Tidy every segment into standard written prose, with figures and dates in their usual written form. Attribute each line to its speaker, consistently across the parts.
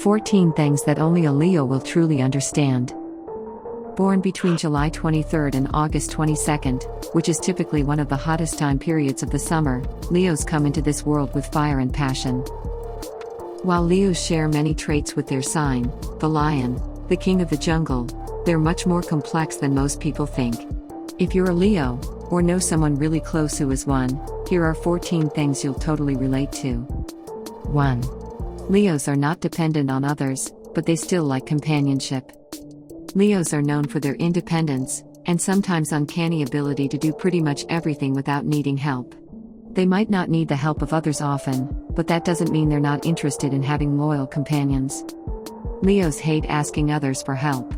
Speaker 1: 14 things that only a Leo will truly understand. Born between July 23rd and August 22nd, which is typically one of the hottest time periods of the summer, Leos come into this world with fire and passion. While Leos share many traits with their sign, the lion, the king of the jungle, they're much more complex than most people think. If you're a Leo, or know someone really close who is one, here are 14 things you'll totally relate to. 1. Leos are not dependent on others, but they still like companionship. Leos are known for their independence, and sometimes uncanny ability to do pretty much everything without needing help. They might not need the help of others often, but that doesn't mean they're not interested in having loyal companions. Leos hate asking others for help.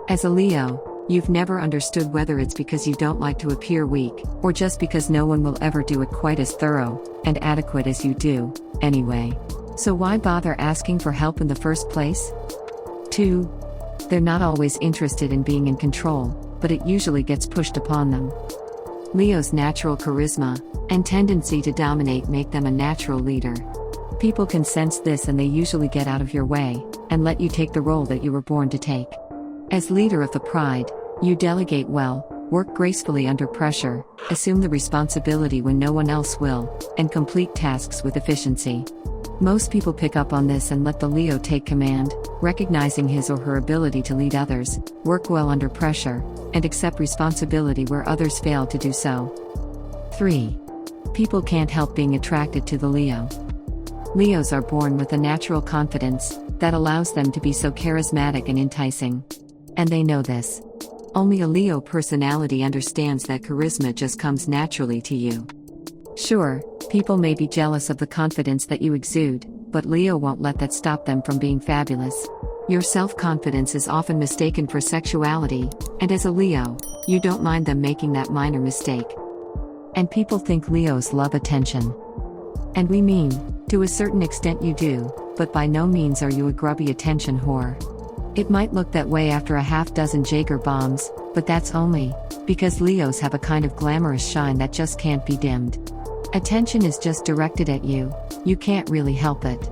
Speaker 1: As a Leo, you've never understood whether it's because you don't like to appear weak, or just because no one will ever do it quite as thorough and adequate as you do, anyway. So why bother asking for help in the first place? 2. They're not always interested in being in control, but it usually gets pushed upon them. Leo's natural charisma and tendency to dominate make them a natural leader. People can sense this and they usually get out of your way and let you take the role that you were born to take. As leader of the pride, you delegate well, work gracefully under pressure, assume the responsibility when no one else will, and complete tasks with efficiency. Most people pick up on this and let the Leo take command, recognizing his or her ability to lead others, work well under pressure, and accept responsibility where others fail to do so. 3. People can't help being attracted to the Leo. Leos are born with a natural confidence that allows them to be so charismatic and enticing. And they know this. Only a Leo personality understands that charisma just comes naturally to you. Sure, people may be jealous of the confidence that you exude, but Leo won't let that stop them from being fabulous. Your self-confidence is often mistaken for sexuality, and as a Leo, you don't mind them making that minor mistake. And people think Leos love attention. And we mean, to a certain extent you do, but by no means are you a grubby attention whore. It might look that way after a half-dozen Jaeger bombs, but that's only because Leos have a kind of glamorous shine that just can't be dimmed. Attention is just directed at you, you can't really help it.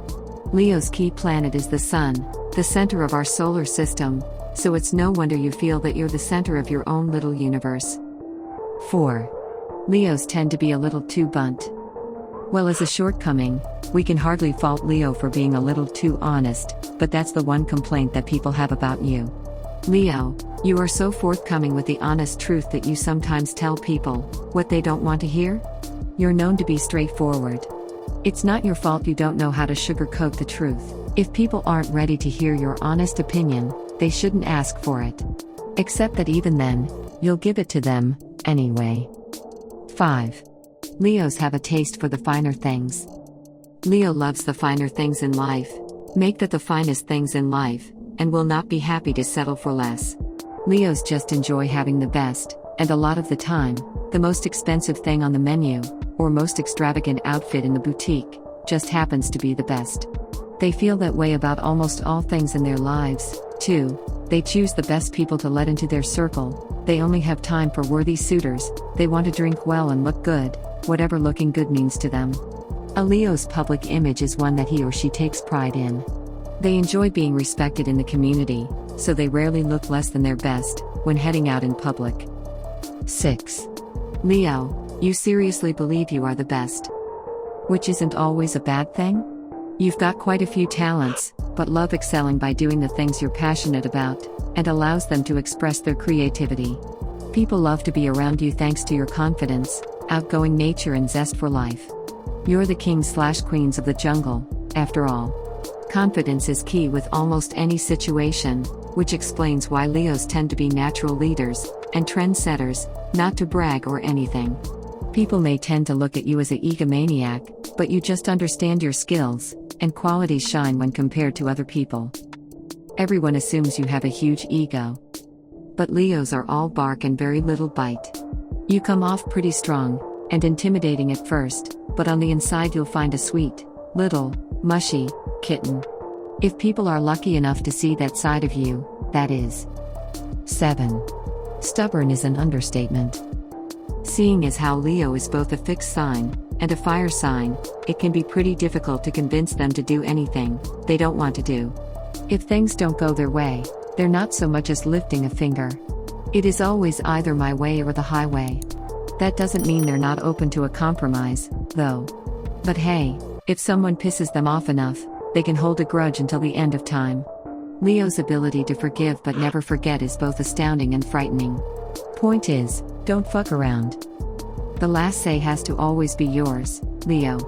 Speaker 1: Leo's key planet is the sun, the center of our solar system, so it's no wonder you feel that you're the center of your own little universe. 4. Leos tend to be a little too blunt. Well, as a shortcoming, we can hardly fault Leo for being a little too honest, but that's the one complaint that people have about you. Leo, you are so forthcoming with the honest truth that you sometimes tell people what they don't want to hear? You're known to be straightforward. It's not your fault you don't know how to sugarcoat the truth. If people aren't ready to hear your honest opinion, they shouldn't ask for it. Except that even then, you'll give it to them, anyway. 5. Leos have a taste for the finer things. Leo loves the finer things in life. Make that the finest things in life, and will not be happy to settle for less. Leos just enjoy having the best, and a lot of the time, the most expensive thing on the menu, or most extravagant outfit in the boutique, just happens to be the best. They feel that way about almost all things in their lives, too. They choose the best people to let into their circle, they only have time for worthy suitors, they want to drink well and look good, whatever looking good means to them. A Leo's public image is one that he or she takes pride in. They enjoy being respected in the community, so they rarely look less than their best when heading out in public. 6. Leo, you seriously believe you are the best. Which isn't always a bad thing? You've got quite a few talents, but love excelling by doing the things you're passionate about, and allows them to express their creativity. People love to be around you thanks to your confidence, outgoing nature and zest for life. You're the kings/queens of the jungle, after all. Confidence is key with almost any situation, which explains why Leos tend to be natural leaders and trendsetters, not to brag or anything. People may tend to look at you as an egomaniac, but you just understand your skills, and qualities shine when compared to other people. Everyone assumes you have a huge ego. But Leos are all bark and very little bite. You come off pretty strong and intimidating at first, but on the inside you'll find a sweet, little, mushy kitten. If people are lucky enough to see that side of you, that is. 7. Stubborn is an understatement. Seeing as how Leo is both a fixed sign, and a fire sign, it can be pretty difficult to convince them to do anything they don't want to do. If things don't go their way, they're not so much as lifting a finger. It is always either my way or the highway. That doesn't mean they're not open to a compromise, though. But hey, if someone pisses them off enough, they can hold a grudge until the end of time. Leo's ability to forgive but never forget is both astounding and frightening. Point is, don't fuck around. The last say has to always be yours, Leo.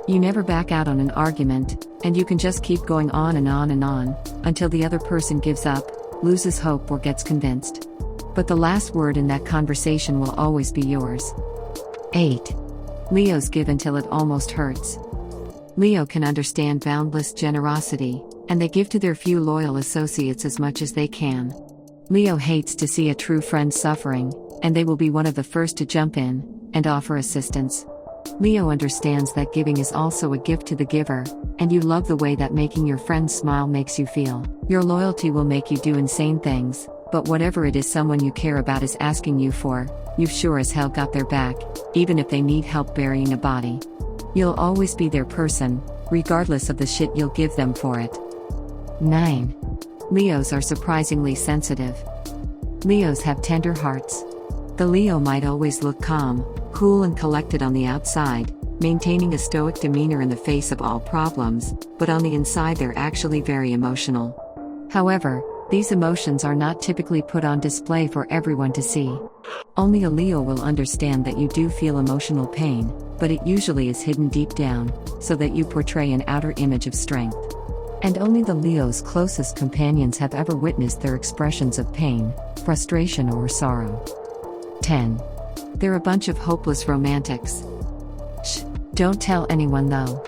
Speaker 1: You never back out on an argument, and you can just keep going on and on and on, until the other person gives up, loses hope or gets convinced. But the last word in that conversation will always be yours. 8. Leos give until it almost hurts. Leo can understand boundless generosity, and they give to their few loyal associates as much as they can. Leo hates to see a true friend suffering, and they will be one of the first to jump in and offer assistance. Leo understands that giving is also a gift to the giver, and you love the way that making your friends smile makes you feel. Your loyalty will make you do insane things, but whatever it is someone you care about is asking you for, you've sure as hell got their back, even if they need help burying a body. You'll always be their person, regardless of the shit you'll give them for it. 9. Leos are surprisingly sensitive. Leos have tender hearts. The Leo might always look calm, cool and collected on the outside, maintaining a stoic demeanor in the face of all problems, but on the inside they're actually very emotional. However, these emotions are not typically put on display for everyone to see. Only a Leo will understand that you do feel emotional pain, but it usually is hidden deep down, so that you portray an outer image of strength. And only the Leo's closest companions have ever witnessed their expressions of pain, frustration or sorrow. 10. They're a bunch of hopeless romantics. Shh, don't tell anyone though.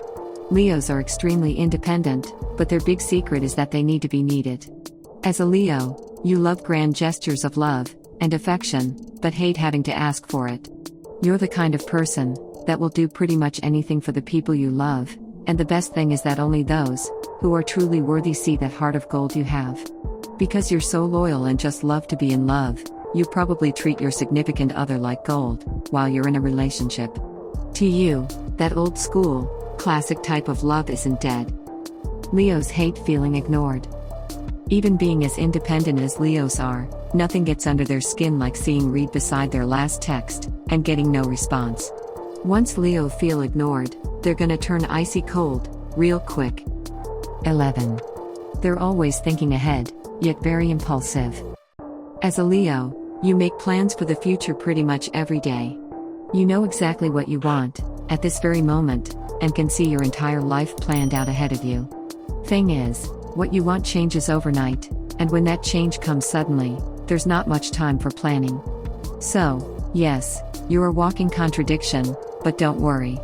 Speaker 1: Leos are extremely independent, but their big secret is that they need to be needed. As a Leo, you love grand gestures of love and affection, but hate having to ask for it. You're the kind of person that will do pretty much anything for the people you love, and the best thing is that only those who are truly worthy see that heart of gold you have. Because you're so loyal and just love to be in love, you probably treat your significant other like gold while you're in a relationship. To you, that old school, classic type of love isn't dead. Leos hate feeling ignored. Even being as independent as Leos are, nothing gets under their skin like seeing read beside their last text and getting no response. Once Leo feel ignored, they're gonna turn icy cold, real quick. 11. They're always thinking ahead, yet very impulsive. As a Leo, you make plans for the future pretty much every day. You know exactly what you want, at this very moment, and can see your entire life planned out ahead of you. Thing is, what you want changes overnight, and when that change comes suddenly, there's not much time for planning. So, yes, you're a walking contradiction, but don't worry.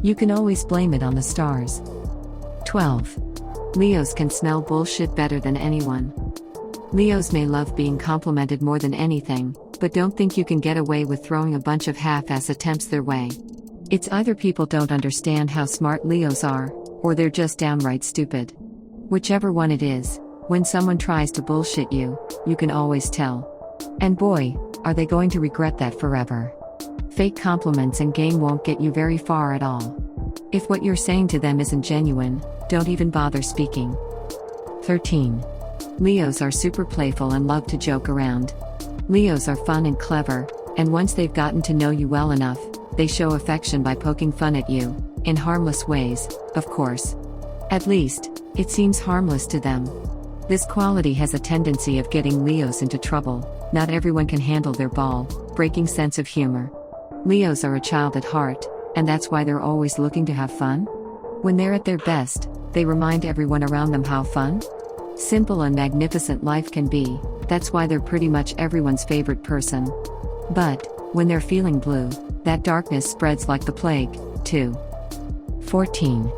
Speaker 1: You can always blame it on the stars. 12. Leos can smell bullshit better than anyone. Leos may love being complimented more than anything, but don't think you can get away with throwing a bunch of half-ass attempts their way. It's either people don't understand how smart Leos are, or they're just downright stupid. Whichever one it is, when someone tries to bullshit you, you can always tell. And boy, are they going to regret that forever. Fake compliments and game won't get you very far at all. If what you're saying to them isn't genuine, don't even bother speaking. 13. Leos are super playful and love to joke around. Leos are fun and clever, and once they've gotten to know you well enough, they show affection by poking fun at you, in harmless ways, of course. At least, it seems harmless to them. This quality has a tendency of getting Leos into trouble. Not everyone can handle their ball-breaking sense of humor. Leos are a child at heart, and that's why they're always looking to have fun. When they're at their best, they remind everyone around them how simple and magnificent life can be. That's why they're pretty much everyone's favorite person. But, when they're feeling blue, that darkness spreads like the plague, too. 14.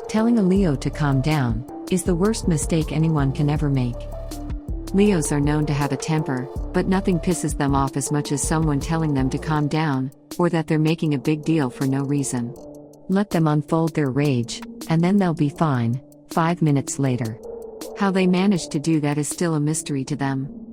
Speaker 1: Telling a Leo to calm down is the worst mistake anyone can ever make. Leos are known to have a temper, but nothing pisses them off as much as someone telling them to calm down, or that they're making a big deal for no reason. Let them unfold their rage, and then they'll be fine, 5 minutes later. How they manage to do that is still a mystery to them.